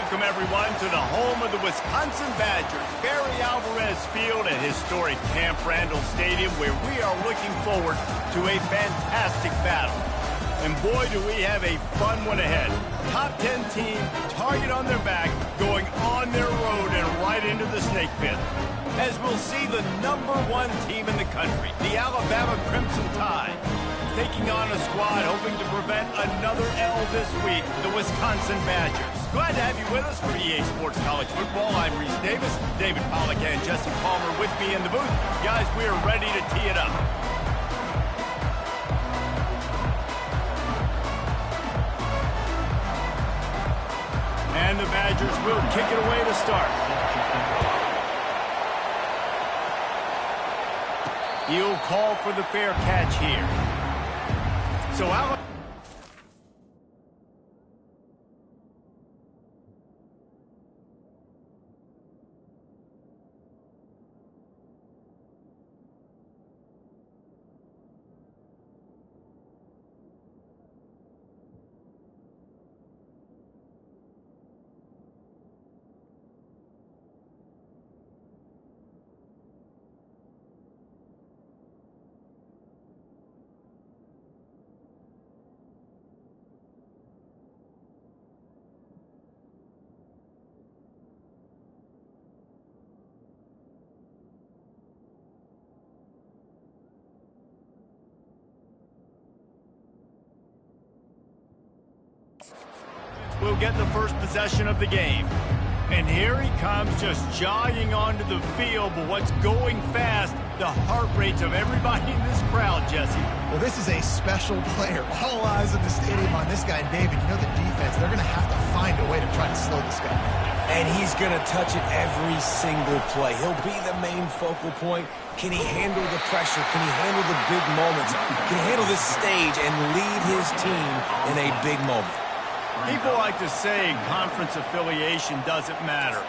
welcome everyone to the home of the Wisconsin Badgers, Barry Alvarez Field at historic Camp Randall Stadium, where we are looking forward to a fantastic battle. And boy, do we have a fun one ahead. Top 10 team, target on their back, going on their road and right into the snake pit. As we'll see the #1 team in the country, the Alabama Crimson Tide, taking on a squad hoping to prevent another L this week, the Wisconsin Badgers. Glad to have you with us for EA Sports College Football. I'm Reese Davis, David Pollack and Jesse Palmer with me in the booth. Guys, we are ready to tee it up. And the Badgers will kick it away to start. He'll call for the fair catch here. So Alabama. Will get the first possession of the game. And here he comes, just jogging onto the field. But what's going fast, the heart rates of everybody in this crowd, Jesse. Well, this is a special player. All eyes in the stadium on this guy. David, you know the defense, they're going to have to find a way to try to slow this guy down. And he's going to touch it every single play. He'll be the main focal point. Can he handle the pressure? Can he handle the big moments? Can he handle this stage and lead his team in a big moment? People like to say conference affiliation doesn't matter.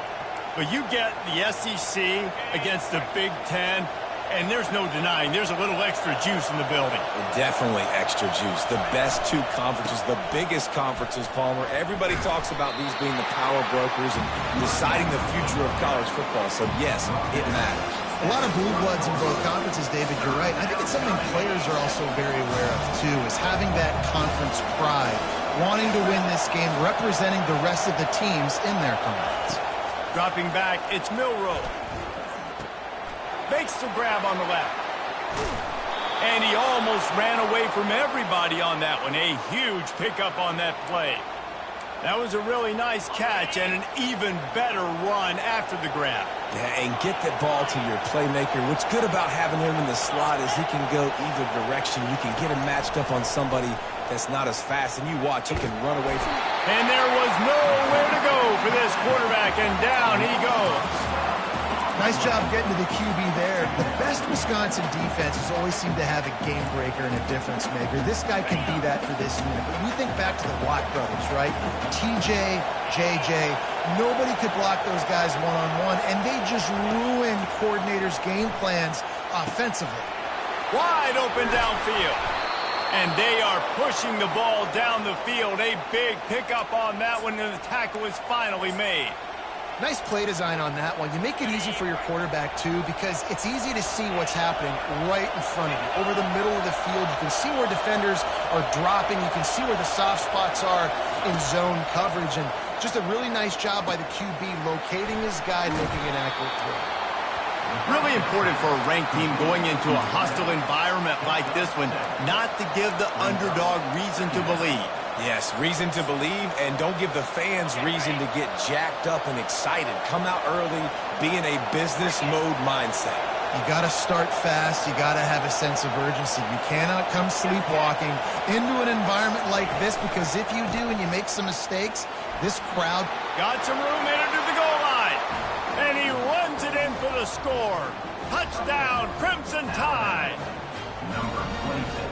But you get the SEC against the Big Ten, and there's no denying there's a little extra juice in the building. Definitely extra juice. The best two conferences, the biggest conferences, Palmer. Everybody talks about these being the power brokers and deciding the future of college football. So, yes, it matters. A lot of blue bloods in both conferences, David, you're right. I think it's something players are also very aware of, too, is having that conference pride, wanting to win this game, representing the rest of the teams in their conference. Dropping back, it's Milroe. Makes the grab on the left. And he almost ran away from everybody on that one. A huge pickup on that play. That was a really nice catch and an even better run after the grab. Yeah, and get the ball to your playmaker. What's good about having him in the slot is he can go either direction. You can get him matched up on somebody that's not as fast, and you watch, he can run away from it. And there was nowhere to go for this quarterback, and down he goes. Nice job getting to the QB there. The best Wisconsin defenses always seem to have a game breaker and a difference maker. This guy can be that for this unit. But we think back to the Watt brothers, right? TJ, JJ, nobody could block those guys one-on-one, and they just ruined coordinators' game plans offensively. Wide open downfield. And they are pushing the ball down the field. A big pickup on that one, and the tackle is finally made. Nice play design on that one. You make it easy for your quarterback, too, because it's easy to see what's happening right in front of you. Over the middle of the field, you can see where defenders are dropping. You can see where the soft spots are in zone coverage. And just a really nice job by the QB locating his guy, making an accurate throw. Really important for a ranked team going into a hostile environment like this one, not to give the underdog reason to believe. Yes, reason to believe, and don't give the fans reason to get jacked up and excited. Come out early, be in a business mode mindset. You got to start fast. You got to have a sense of urgency. You cannot come sleepwalking into an environment like this, because if you do and you make some mistakes, this crowd got some room in it to the goal line. And he runs it in for the score. Touchdown, Crimson Tide.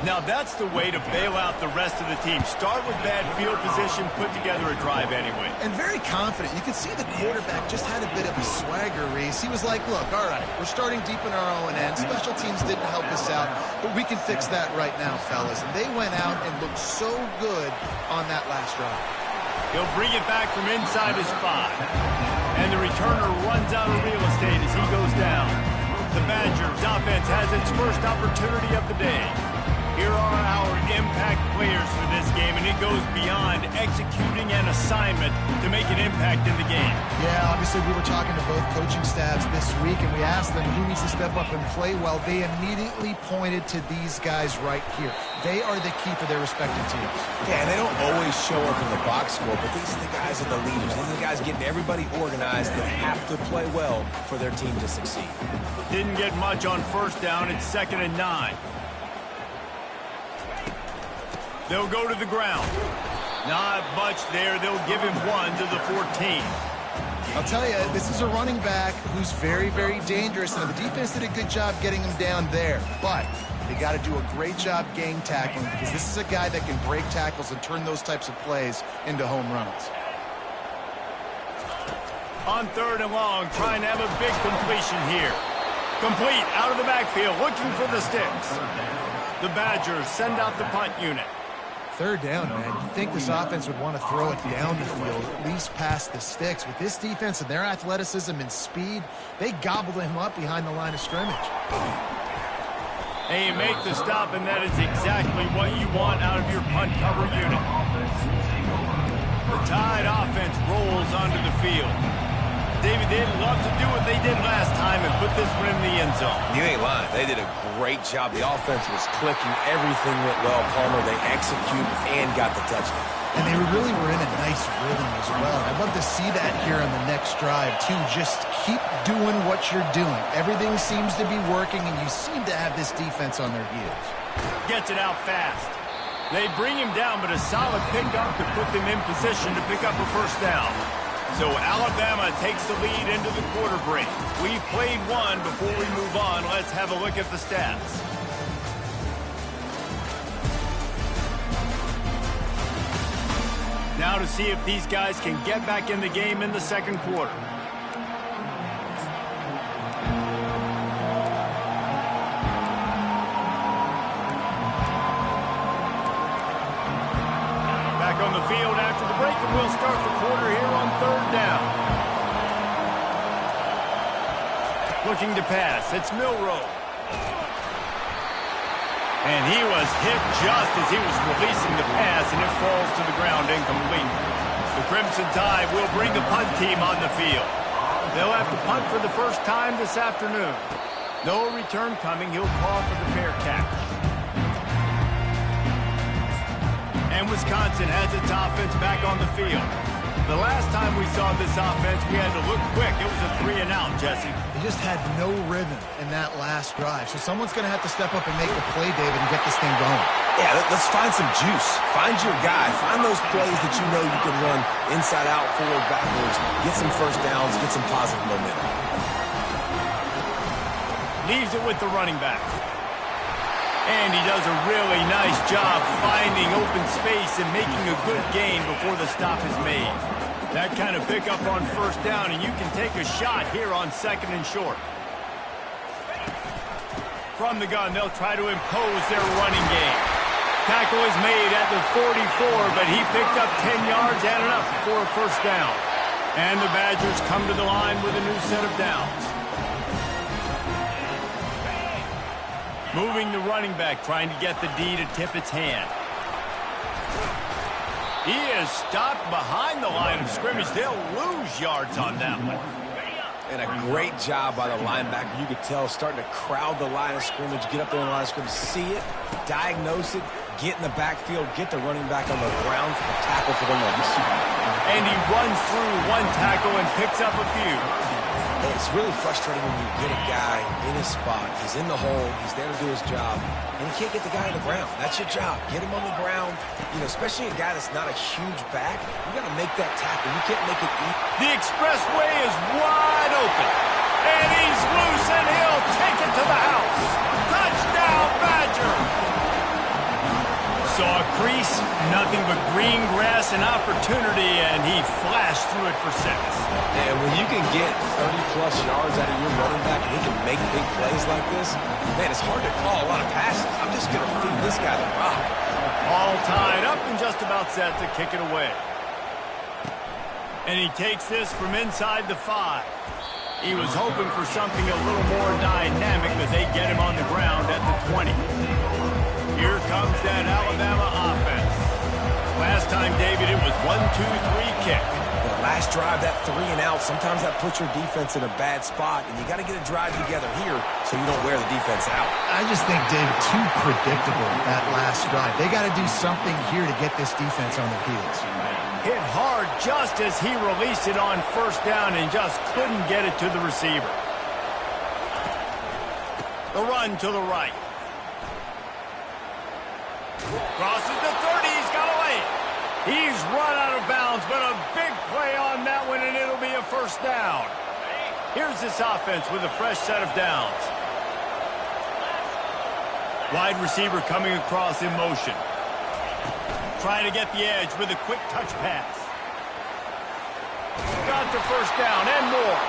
Now that's the way to bail out the rest of the team. Start with bad field position, put together a drive anyway. And very confident. You can see the quarterback just had a bit of a swagger, Reese. He was like, look, all right, we're starting deep in our own end. Special teams didn't help us out, but we can fix that right now, fellas. And they went out and looked so good on that last drive. He'll bring it back from inside his 5. And the returner runs out of real estate as he goes down. The Badgers offense has its first opportunity of the day. Here are our impact players for this game, and it goes beyond executing an assignment to make an impact in the game. Yeah, obviously we were talking to both coaching staffs this week, and we asked them who needs to step up and play well. They immediately pointed to these guys right here. They are the key for their respective teams. Yeah, and they don't always show up in the box score, but these are the guys that are the leaders. These are the guys getting everybody organized that have to play well for their team to succeed. Didn't get much on first down. It's 2nd and 9. They'll go to the ground. Not much there. They'll give him 1 to the 14. I'll tell you, this is a running back who's very, very dangerous. And the defense did a good job getting him down there. But they got to do a great job gang tackling, because this is a guy that can break tackles and turn those types of plays into home runs. On 3rd and long, trying to have a big completion here. Complete out of the backfield, looking for the sticks. The Badgers send out the punt unit. 3rd down, man. You'd think this offense would want to throw it down the field, at least past the sticks. With this defense and their athleticism and speed, they gobbled him up behind the line of scrimmage. And you make the stop, and that is exactly what you want out of your punt cover unit. The Tide offense rolls onto the field. David, they'd love to do what they did last time and put this one in the end zone. You ain't lying. They did a great job. The offense was clicking. Everything went well. Palmer, they executed and got the touchdown. And they really were in a nice rhythm as well. I'd love to see that here on the next drive, too. Just keep doing what you're doing. Everything seems to be working, and you seem to have this defense on their heels. Gets it out fast. They bring him down, but a solid pickup to put them in position to pick up a first down. So Alabama takes the lead into the quarter break. We've played one. Before we move on, let's have a look at the stats. Now to see if these guys can get back in the game in the second quarter. Back on the field after the break, and we'll start the quarter here on 3rd down. Looking to pass. It's Milroe. And he was hit just as he was releasing the pass, and it falls to the ground incomplete. The Crimson Tide will bring the punt team on the field. They'll have to punt for the first time this afternoon. No return coming. He'll call for the fair catch. And Wisconsin has its offense back on the field. The last time we saw this offense, we had to look quick. It was a 3-and-out, Jesse. They just had no rhythm in that last drive. So someone's going to have to step up and make the play, David, and get this thing going. Yeah, let's find some juice. Find your guy. Find those plays that you know you can run inside out, forward, backwards. Get some first downs. Get some positive momentum. Leaves it with the running back. And he does a really nice job finding open space and making a good gain before the stop is made. That kind of pickup on first down, and you can take a shot here on 2nd and short. From the gun, they'll try to impose their running game. Tackle is made at the 44, but he picked up 10 yards and enough for a first down. And the Badgers come to the line with a new set of downs. Moving the running back, trying to get the D to tip its hand. He is stopped behind the line of scrimmage. They'll lose yards on that one. And a great job by the linebacker. You could tell, starting to crowd the line of scrimmage, get up there in the line of scrimmage, see it, diagnose it, get in the backfield, get the running back on the ground for the tackle for the loss. And he runs through one tackle and picks up a few. It's really frustrating when you get a guy in his spot. He's in the hole. He's there to do his job. And you can't get the guy on the ground. That's your job. Get him on the ground. You know, especially a guy that's not a huge back. You got to make that tackle. You can't make it easy. The expressway is wide open. And he's loose, and he'll take it to the house. Touchdown, Badger! Saw a crease, nothing but green grass and opportunity, and he flashed through it for 6. And when you can get 30-plus yards out of your running back and he can make big plays like this, man, it's hard to call a lot of passes. I'm just going to feed this guy the rock. All tied up and just about set to kick it away. And he takes this from inside the 5. He was hoping for something a little more dynamic, but they get him on the ground at the 20. Here comes that Alabama offense. Last time, David, it was 1-2-3 kick. The last drive, that 3 and out, sometimes that puts your defense in a bad spot, and you got to get a drive together here so you don't wear the defense out. I just think, David, too predictable that last drive. They got to do something here to get this defense on their heels. Hit hard just as he released it on first down and just couldn't get it to the receiver. The run to the right. Crosses the 30. He's got away. He's run out of bounds, but a big play on that one, and it'll be a first down. Here's this offense with a fresh set of downs. Wide receiver coming across in motion. Trying to get the edge with a quick touch pass. Got the first down and more.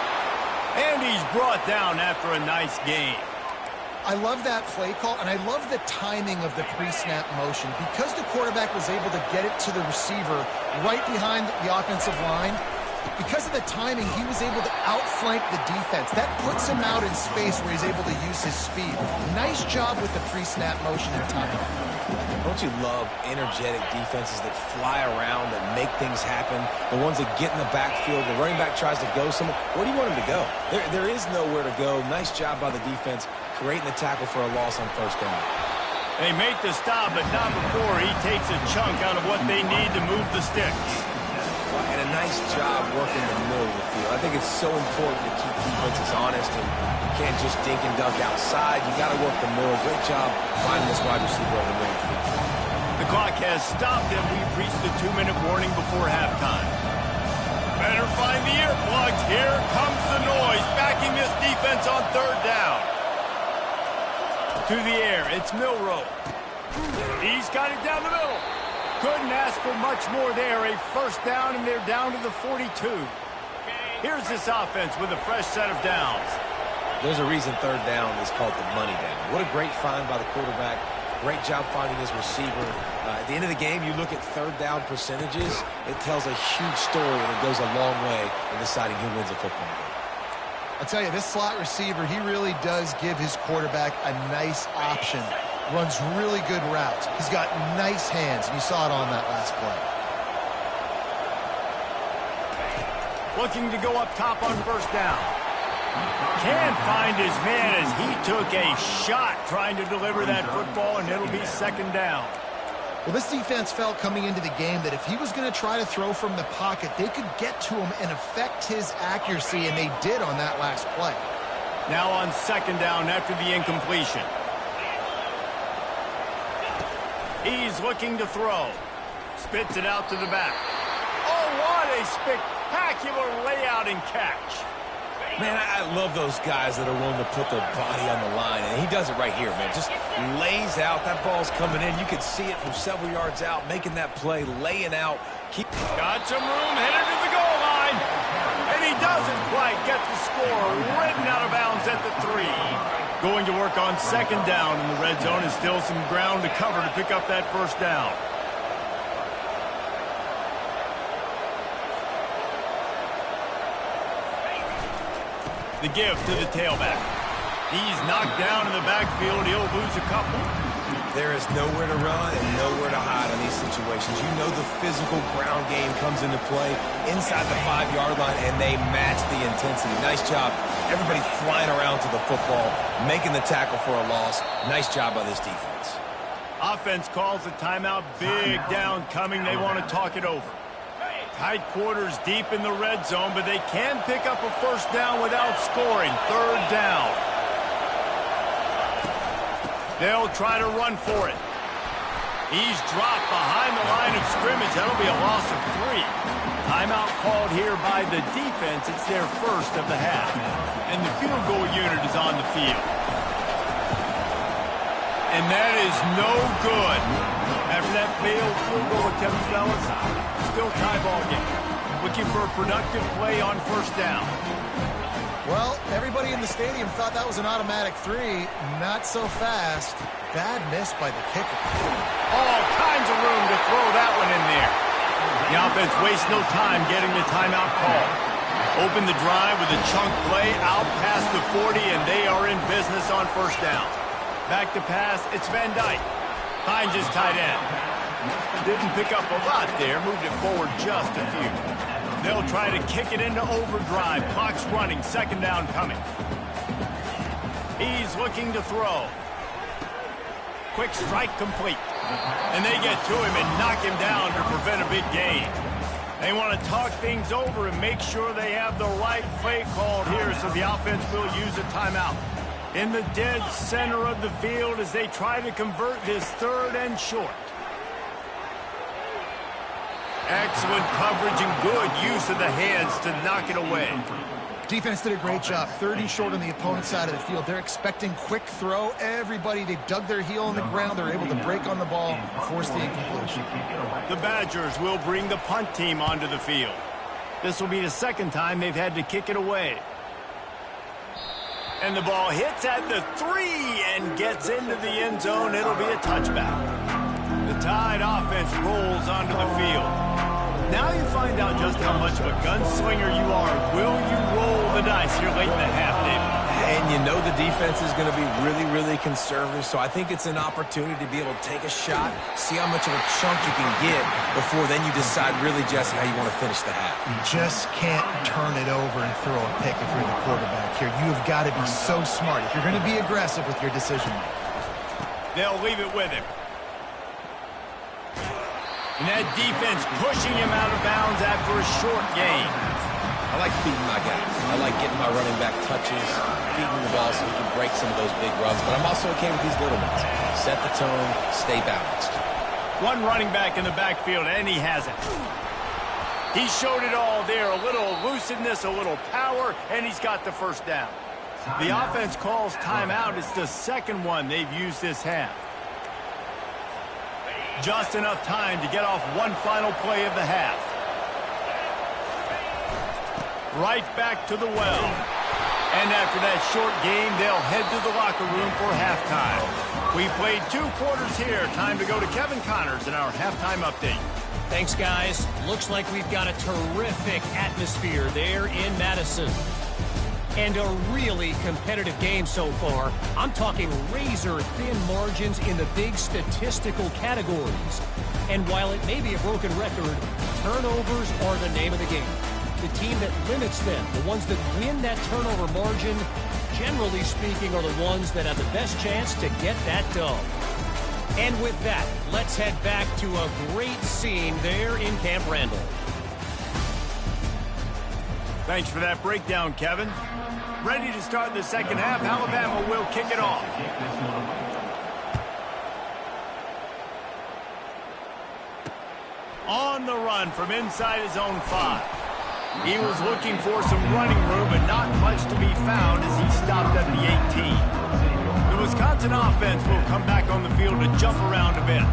And he's brought down after a nice gain. I love that play call, and I love the timing of the pre-snap motion. Because the quarterback was able to get it to the receiver right behind the offensive line, because of the timing, he was able to outflank the defense. That puts him out in space where he's able to use his speed. Nice job with the pre-snap motion and timing. Don't you love energetic defenses that fly around, that make things happen? The ones that get in the backfield, the running back tries to go somewhere. Where do you want him to go? There is nowhere to go. Nice job by the defense creating the tackle for a loss on first down. They make the stop, but not before he takes a chunk out of what they need to move the sticks. And a nice job working the middle of the field. I think it's so important to keep defenses honest, and you can't just dink and dunk outside. You got to work the middle. Great job finding this wide receiver over the middle of the field. The clock has stopped, and we've reached the 2-minute warning before halftime. Better find the earplugs. Here comes the noise, backing this defense on third down. To the air, it's Milroe. He's got it down the middle. Couldn't ask for much more there. A first down, and they're down to the 42. Here's this offense with a fresh set of downs. There's a reason third down is called the money down. What a great find by the quarterback. Great job finding his receiver. At the end of the game, you look at third down percentages. It tells a huge story, and it goes a long way in deciding who wins a football game. I'll tell you, this slot receiver, he really does give his quarterback a nice option. Runs really good routes. He's got nice hands, and you saw it on that last play. Looking to go up top on first down. Can't find his man as he took a shot trying to deliver that football, and it'll be second down. Well, this defense felt coming into the game that if he was going to try to throw from the pocket, they could get to him and affect his accuracy, and they did on that last play. Now on second down after the incompletion. He's looking to throw. Spits it out to the back. Oh, what a spectacular layout and catch. Man, I love those guys that are willing to put their body on the line, and he does it right here, man. Just lays out. That ball's coming in. You can see it from several yards out, making that play, laying out. Got some room, headed to the goal line. And he doesn't quite get the score. Ridden out of bounds at the 3. Going to work on second down in the red zone, and still some ground to cover to pick up that first down. The give to the tailback. He's knocked down in the backfield. He'll lose a couple. There is nowhere to run and nowhere to hide in these situations. You know the physical ground game comes into play inside the 5-yard line, and they match the intensity. Nice job. Everybody flying around to the football, making the tackle for a loss. Nice job by this defense. Offense calls a timeout. Big down coming. They want to talk it over. Tight quarters deep in the red zone, but they can pick up a first down without scoring. Third down. They'll try to run for it. He's dropped behind the line of scrimmage. That'll be a loss of 3. Timeout called here by the defense. It's their first of the half. And the field goal unit is on the field. And that is no good. After that failed field goal attempt, fellas, still tie ball game. Looking for a productive play on first down. Well, everybody in the stadium thought that was an automatic 3. Not so fast. Bad miss by the kicker. All kinds of room to throw that one in there. The offense wastes no time getting the timeout call. Open the drive with a chunk play out past the 40, and they are in business on first down. Back to pass, it's Van Dyke. Finds his tight end. Didn't pick up a lot there, moved it forward just a few. They'll try to kick it into overdrive. Clock's running, second down coming. He's looking to throw. Quick strike complete. And they get to him and knock him down to prevent a big gain. They want to talk things over and make sure they have the right play called here, so the offense will use a timeout. In the dead center of the field as they try to convert this third and short. Excellent coverage and good use of the hands to knock it away. Defense did a great job. 30 short on the opponent's side of the field. They're expecting quick throw. Everybody, they dug their heel in the ground. They're able to break on the ball and force the incompletion. The Badgers will bring the punt team onto the field. This will be the second time they've had to kick it away. And the ball hits at the 3 and gets into the end zone. It'll be a touchback. The Tide offense rolls onto the field. Now you find out just how much of a gunslinger you are. Will you roll the dice here late in the half, David? And you know the defense is going to be really, really conservative, so I think it's an opportunity to be able to take a shot, see how much of a chunk you can get before then you decide really just how you want to finish the half. You just can't turn it over and throw a pick if you're the quarterback here. You have got to be so smart if you're going to be aggressive with your decision. They'll leave it with him. And that defense pushing him out of bounds after a short gain. I like feeding my guys. I like getting my running back touches, feeding the ball so he can break some of those big runs. But I'm also okay with these little ones. Set the tone, stay balanced. One running back in the backfield, and he has it. He showed it all there. A little elusiveness, a little power, and he's got the first down. The offense calls timeout. It's the second one they've used this half. Just enough time to get off one final play of the half. Right back to the well. And after that short game, they'll head to the locker room for halftime. We played 2 quarters here. Time to go to Kevin Connors in our halftime update. Thanks, guys. Looks like we've got a terrific atmosphere there in Madison. And a really competitive game so far. I'm talking razor-thin margins in the big statistical categories. And while it may be a broken record, turnovers are the name of the game. The team that limits them, the ones that win that turnover margin, generally speaking, are the ones that have the best chance to get that dub. And with that, let's head back to a great scene there in Camp Randall. Thanks for that breakdown, Kevin. Ready to start the second half. Alabama will kick it off. On the run from inside his own 5. He was looking for some running room, but not much to be found as he stopped at the 18. The Wisconsin offense will come back on the field to jump around a bit.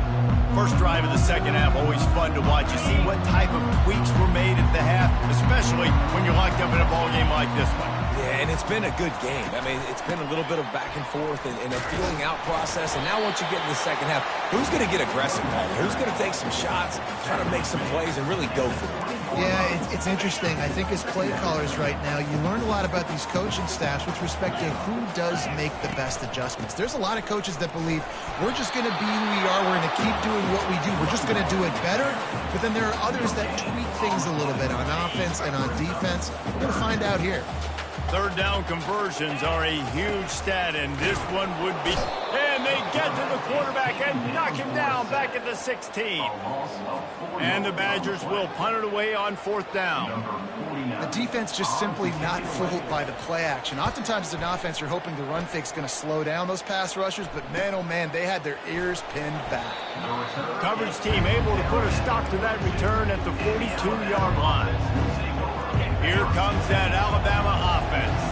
First drive of the second half, always fun to watch. You see what type of tweaks were made at the half, especially when you're locked up in a ball game like this one. Yeah, and it's been a good game. I mean, it's been a little bit of back and forth and a feeling out process. And now once you get in the second half, who's going to get aggressive, Paul? Who's going to take some shots, try to make some plays, and really go for it? Yeah, it's interesting. I think as play callers right now, you learn a lot about these coaching staffs with respect to who does make the best adjustments. There's a lot of coaches that believe we're just going to be who we are. We're going to keep doing what we do. We're just going to do it better. But then there are others that tweak things a little bit on offense and on defense. We're going to find out here. Third down conversions are a huge stat, and this one would be. And they get to the quarterback and knock him down back at the 16. And the Badgers will punt it away on fourth down. The defense just simply not fooled by the play action. Oftentimes as an offense, you're hoping the run fake's going to slow down those pass rushers, but man, oh man, they had their ears pinned back. Coverage team able to put a stop to that return at the 42-yard line. Here comes that Alabama offense.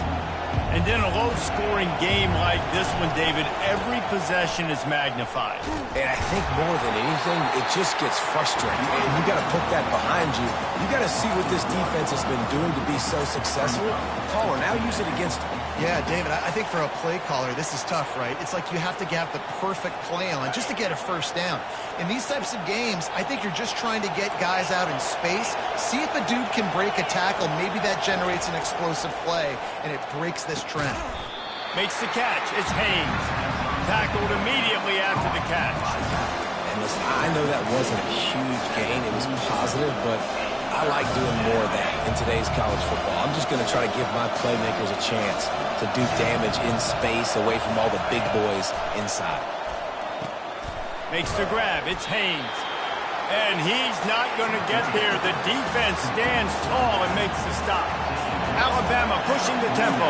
And in a low-scoring game like this one, David, every possession is magnified. And I think more than anything, it just gets frustrating. And you got to put that behind you. You got to see what this defense has been doing to be so successful. Caller, now use it against them. Yeah, David, I think for a play caller, this is tough, right? It's like you have to have the perfect play on just to get a first down. In these types of games, I think you're just trying to get guys out in space, see if a dude can break a tackle. Maybe that generates an explosive play, and it breaks this trend. Makes the catch. It's Haynes. Tackled immediately after the catch. And listen, I know that wasn't a huge gain. It was positive, but I like doing more of that in today's college football. I'm just going to try to give my playmakers a chance to do damage in space away from all the big boys inside. Makes the grab. It's Haynes. And he's not going to get there. The defense stands tall and makes the stop. Alabama pushing the tempo.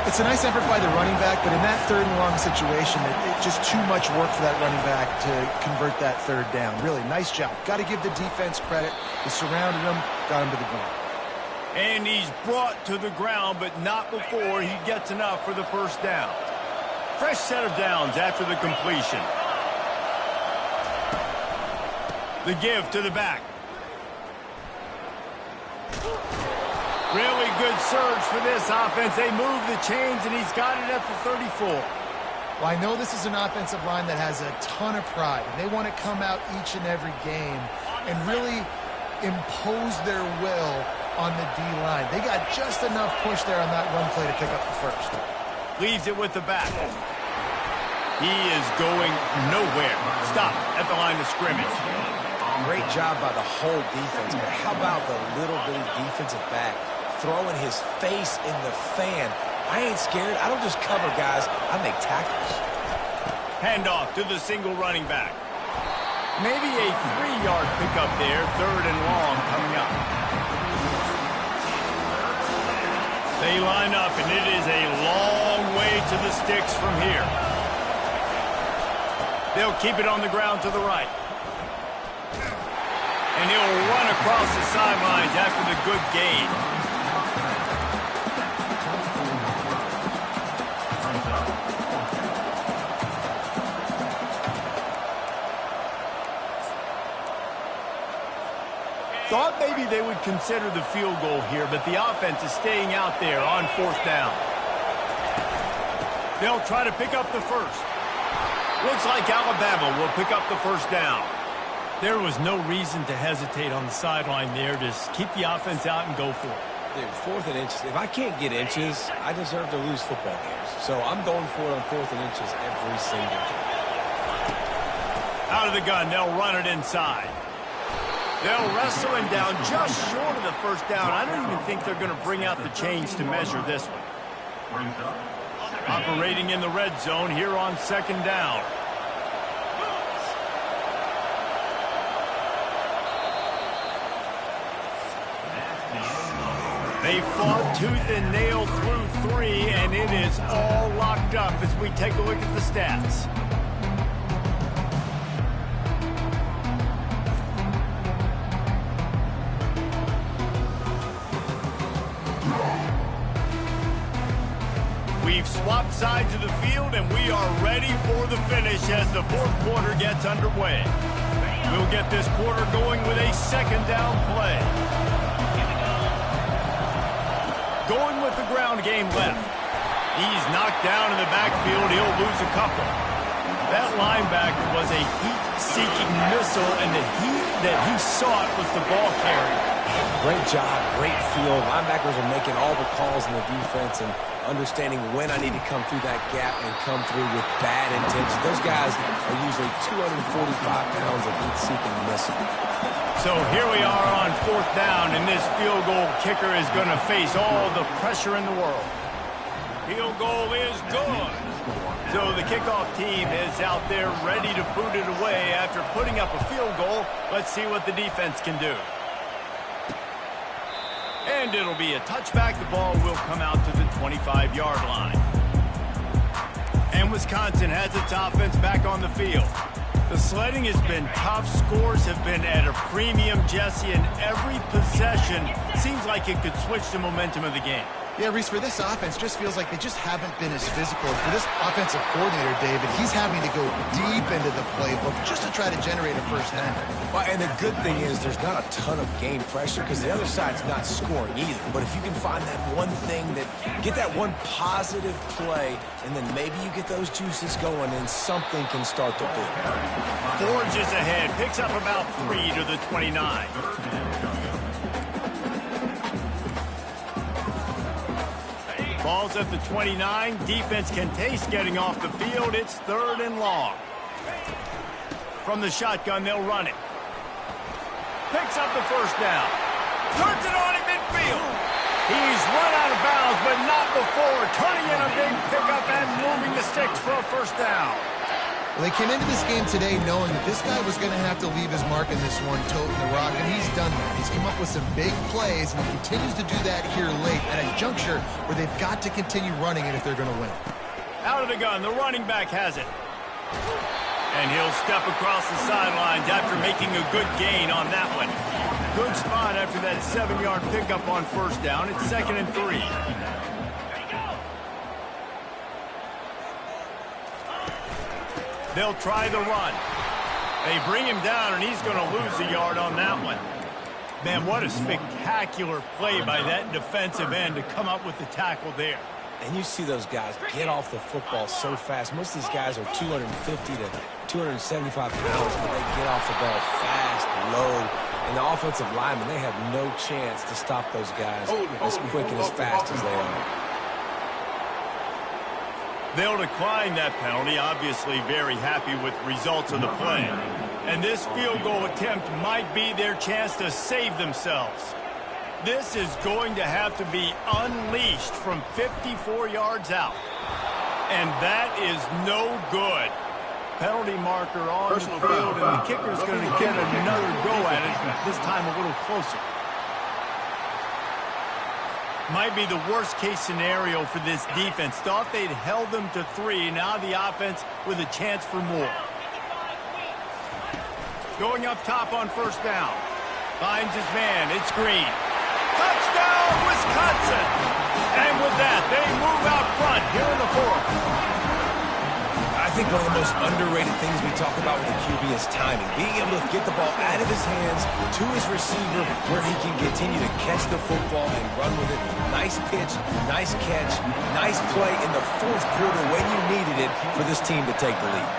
It's a nice effort by the running back, but in that third and long situation, it's just too much work for that running back to convert that third down. Really, nice job. Got to give the defense credit. They surrounded him, got him to the ground. And he's brought to the ground, but not before he gets enough for the first down. Fresh set of downs after the completion. The give to the back. Really good surge for this offense. They move the chains, and he's got it at the 34. Well, I know this is an offensive line that has a ton of pride, and they want to come out each and every game and really impose their will on the D-line. They got just enough push there on that run play to pick up the first. Leaves it with the back. He is going nowhere. Stop at the line of scrimmage. Great job by the whole defense, but how about the little bitty defensive back throwing his face in the fan? I ain't scared. I don't just cover guys. I make tackles. Handoff to the single running back. Maybe a 3-yard pickup there. Third and long coming up. They line up, and it is a long way to the sticks from here. They'll keep it on the ground to the right. And he'll run across the sidelines after the good gain. Thought maybe they would consider the field goal here, but the offense is staying out there on fourth down. They'll try to pick up the first. Looks like Alabama will pick up the first down. There was no reason to hesitate on the sideline there. Just keep the offense out and go for it. Dude, 4th and inches. If I can't get inches, I deserve to lose football games. So I'm going for it on 4th and inches every single game. Out of the gun, they'll run it inside. They'll wrestle him down just short of the first down. I don't even think they're going to bring out the chains to measure this one. Operating in the red zone here on second down. They fought tooth and nail through 3, and it is all locked up as we take a look at the stats. We've swapped sides of the field, and we are ready for the finish as the fourth quarter gets underway. We'll get this quarter going with a second down play. Going with the ground game left. He's knocked down in the backfield. He'll lose a couple. That linebacker was a heat-seeking missile, and the heat that he sought was the ball carrier. Great job, great field. Linebackers are making all the calls in the defense and understanding when I need to come through that gap and come through with bad intentions. Those guys are usually 245 pounds of heat-seeking missile. So here we are on fourth down, and this field goal kicker is going to face all the pressure in the world. Field goal is good. So the kickoff team is out there ready to boot it away after putting up a field goal. Let's see what the defense can do. And it'll be a touchback. The ball will come out to the 25-yard line. And Wisconsin has its offense back on the field. The sledding has been tough. Scores have been at a premium, Jesse, and every possession seems like it could switch the momentum of the game. Yeah, Reese, for this offense, just feels like they just haven't been as physical. For this offensive coordinator, David, he's having to go deep into the playbook just to try to generate a first down. Well, and the good thing is there's not a ton of game pressure because the other side's not scoring either. But if you can find that one thing get that one positive play, and then maybe you get those juices going and something can start to build. Forges ahead, picks up about 3 to the 29. Ball's at the 29. Defense can taste getting off the field. It's 3rd and long. From the shotgun, they'll run it. Picks up the first down. Turns it on in midfield. He's run out of bounds, but not before turning in a big pickup and moving the sticks for a first down. Well, they came into this game today knowing that this guy was going to have to leave his mark in this one, toting the rock, and he's done that. He's come up with some big plays, and he continues to do that here late at a juncture where they've got to continue running it if they're going to win. Out of the gun, the running back has it. And he'll step across the sidelines after making a good gain on that one. Good spot after that 7-yard pickup on first down. It's 2nd and 3. They'll try the run. They bring him down, and he's going to lose a yard on that one. Man, what a spectacular play by that defensive end to come up with the tackle there. And you see those guys get off the football so fast. Most of these guys are 250 to 275 pounds, but they get off the ball fast, low. And the offensive linemen, they have no chance to stop those guys as quick and as fast as they are. They'll decline that penalty, obviously very happy with the results of the play. And this field goal attempt might be their chance to save themselves. This is going to have to be unleashed from 54 yards out. And that is no good. Penalty marker on the field, and the kicker's going to get another go at it, this time a little closer. Might be the worst-case scenario for this defense. Thought they'd held them to 3. Now the offense with a chance for more. Going up top on first down. Finds his man. It's Green. Touchdown, Wisconsin! And with that, they move out front here in the 4th. I think one of the most underrated things we talk about with the QB is timing. Being able to get the ball out of his hands to his receiver where he can continue to catch the football and run with it. Nice pitch, nice catch, nice play in the 4th quarter when you needed it for this team to take the lead.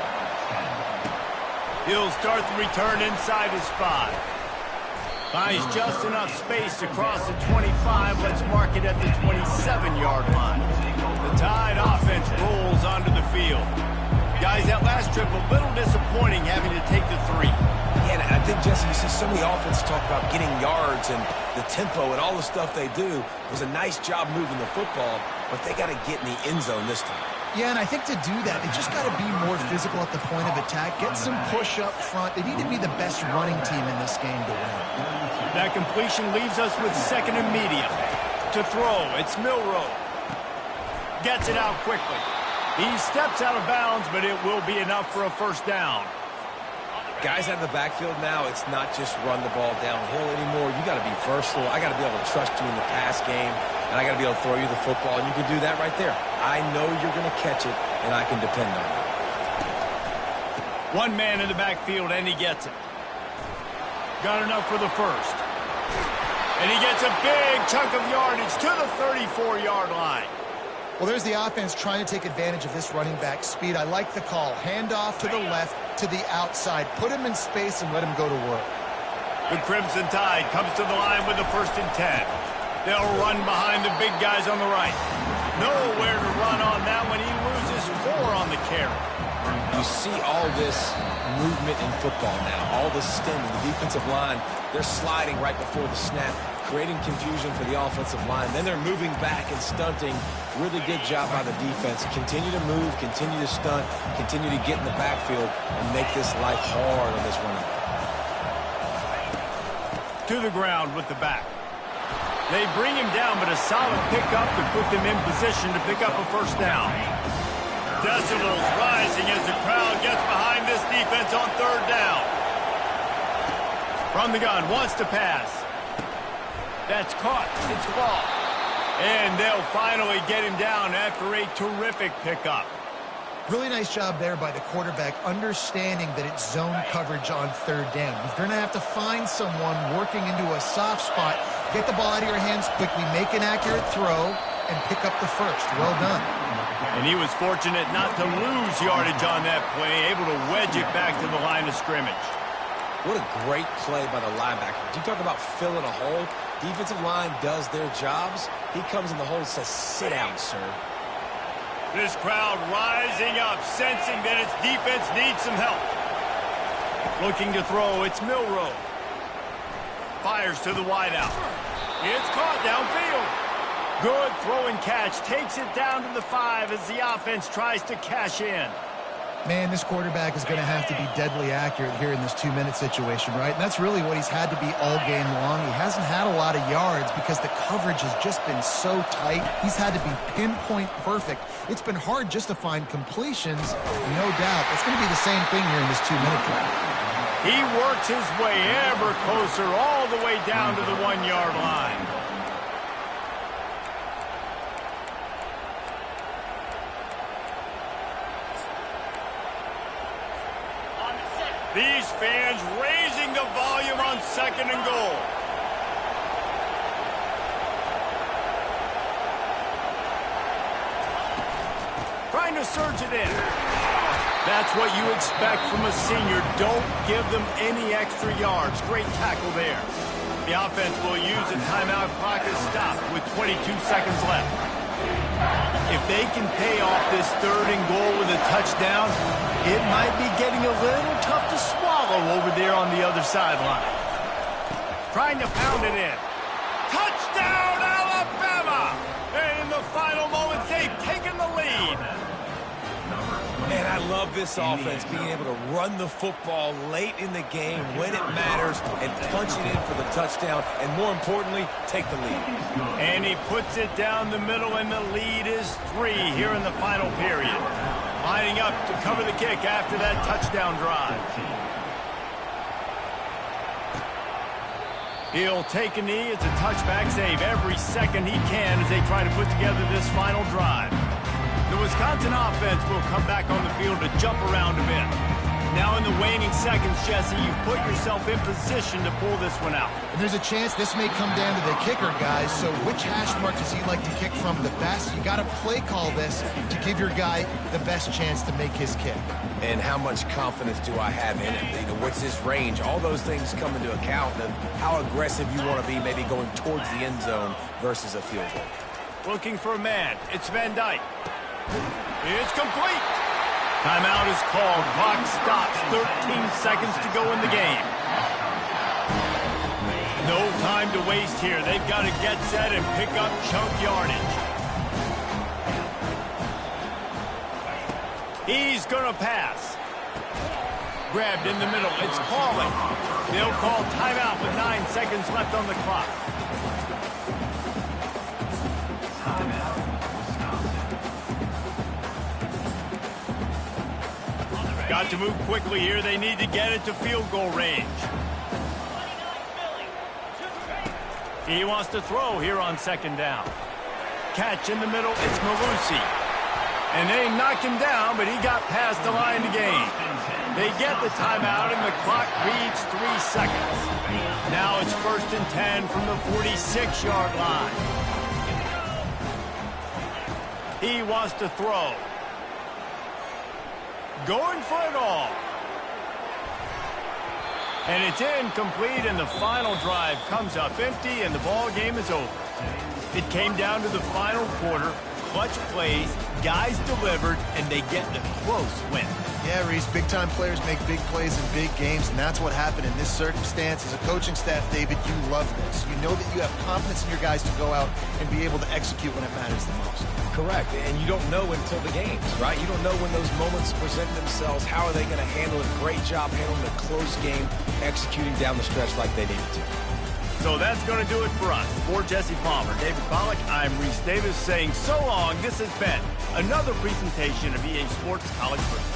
He'll start the return inside his 5. Finds just enough space to cross the 25. Let's mark it at the 27-yard line. The Tide offense rolls onto the field. Guys, that last trip a little disappointing having to take the 3. Yeah, and I think, Jesse, you see so many offenses talk about getting yards and the tempo and all the stuff they do. It was a nice job moving the football, but they got to get in the end zone this time. Yeah, and I think to do that, they just got to be more physical at the point of attack, get some push up front. They need to be the best running team in this game to win. That completion leaves us with 2nd and medium. To throw, it's Milroe. Gets it out quickly. He steps out of bounds, but it will be enough for a first down. Guys out of the backfield now, it's not just run the ball downhill anymore. You got to be versatile. I got to be able to trust you in the pass game, and I got to be able to throw you the football, and you can do that right there. I know you're going to catch it, and I can depend on it. One man in the backfield, and he gets it. Got enough for the first. And he gets a big chunk of yardage to the 34-yard line. Well, there's the offense trying to take advantage of this running back speed. I like the call. Handoff to the left, to the outside. Put him in space and let him go to work. The Crimson Tide comes to the line with the 1st and 10. They'll run behind the big guys on the right. Nowhere to run on that one. He loses 4 on the carry. You see all this movement in football now. All the stemming. The defensive line, they're sliding right before the snap, creating confusion for the offensive line. Then they're moving back and stunting. Really good job by the defense. Continue to move, continue to stunt, continue to get in the backfield and make this life hard on this running back. To the ground with the back. They bring him down, but a solid pickup to put them in position to pick up a first down. Decibels rising as the crowd gets behind this defense on 3rd down. From the gun, wants to pass. That's caught. It's ball. And they'll finally get him down after a terrific pickup. Really nice job there by the quarterback, understanding that it's zone coverage on third down. You're going to have to find someone working into a soft spot, get the ball out of your hands quickly, make an accurate throw, and pick up the first. Well done. And he was fortunate not to lose yardage on that play, able to wedge it back to the line of scrimmage. What a great play by the linebacker. You talk about filling a hole. Defensive line does their jobs. He comes in the hole and says, sit down, sir. This crowd rising up, sensing that its defense needs some help. Looking to throw, it's Milroe. Fires to the wideout. It's caught downfield. Good throw and catch. Takes it down to the 5 as the offense tries to cash in. Man, this quarterback is going to have to be deadly accurate here in this 2-minute situation, right? And that's really what he's had to be all game long. He hasn't had a lot of yards because the coverage has just been so tight. He's had to be pinpoint perfect. It's been hard just to find completions, no doubt. It's going to be the same thing here in this 2-minute drive. He works his way ever closer all the way down to the 1-yard line. These fans raising the volume on 2nd and goal. Trying to surge it in. That's what you expect from a senior. Don't give them any extra yards. Great tackle there. The offense will use a timeout. Clock is stopped with 22 seconds left. If they can pay off this 3rd and goal with a touchdown, it might be getting a little tough to swallow over there on the other sideline. Trying to pound it in. Touchdown, Alabama! And in the final moments, they've taken the lead. Man, I love this offense, being able to run the football late in the game when it matters and punch it in for the touchdown, and more importantly, take the lead. And he puts it down the middle, and the lead is 3 here in the final period. Lining up to cover the kick after that touchdown drive. He'll take a knee. It's a touchback save every second he can as they try to put together this final drive. The Wisconsin offense will come back on the field to jump around a bit. Now in the waning seconds, Jesse, you've put yourself in position to pull this one out. And there's a chance this may come down to the kicker, guys. So which hash mark does he like to kick from the best? You got to play call this to give your guy the best chance to make his kick. And how much confidence do I have in it? You know, what's his range? All those things come into account of how aggressive you want to be, maybe going towards the end zone versus a field goal. Looking for a man. It's Van Dyke. It's complete. Timeout is called. Clock stops. 13 seconds to go in the game. No time to waste here. They've got to get set and pick up chunk yardage. He's going to pass. Grabbed in the middle. It's falling. They'll call timeout with 9 seconds left on the clock. Got to move quickly here. They need to get it to field goal range. He wants to throw here on 2nd down. Catch in the middle. It's Malusi. And they knock him down, but he got past the line to gain. They get the timeout, and the clock reads 3 seconds. Now it's 1st and 10 from the 46-yard line. He wants to throw. Going for it all. And it's incomplete, and the final drive comes up empty, and the ball game is over. It came down to the final quarter. Clutch plays, guys delivered, and they get the close win. Yeah, Reese, big-time players make big plays in big games, and that's what happened in this circumstance. As a coaching staff, David, you love this. You know that you have confidence in your guys to go out and be able to execute when it matters the most. Correct, and you don't know until the games, right? You don't know when those moments present themselves. How are they going to handle it? Great job handling a close game, executing down the stretch like they needed to. So that's going to do it for us. For Jesse Palmer, David Pollack, I'm Reese Davis saying so long. This has been another presentation of EA Sports College Football.